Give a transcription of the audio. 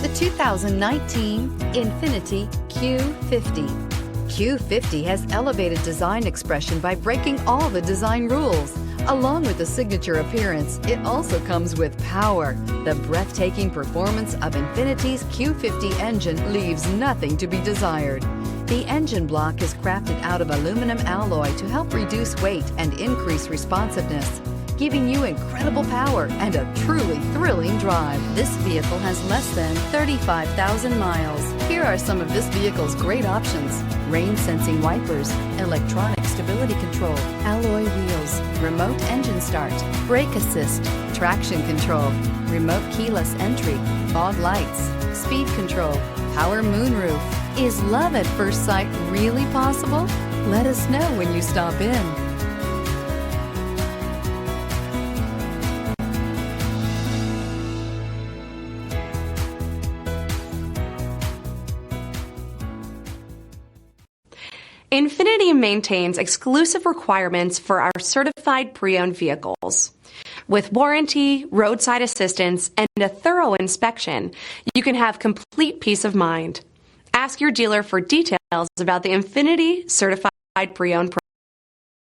The 2019 Infiniti Q50. Q50 has elevated design expression by breaking all the design rules. Along with the signature appearance, it also comes with power. The breathtaking performance of Infiniti's Q50 engine leaves nothing to be desired. The engine block is crafted out of aluminum alloy to help reduce weight and increase responsiveness, giving you incredible power and a truly thrilling drive. This vehicle has less than 35,000 miles. Here are some of this vehicle's great options: rain-sensing wipers, electronic stability control, alloy wheels, remote engine start, brake assist, traction control, remote keyless entry, fog lights, speed control, power moonroof. Is love at first sight really possible? Let us know when you stop in. Infiniti maintains exclusive requirements for our certified pre-owned vehicles. With warranty, roadside assistance, and a thorough inspection, you can have complete peace of mind. Ask your dealer for details about the Infiniti Certified Pre-Owned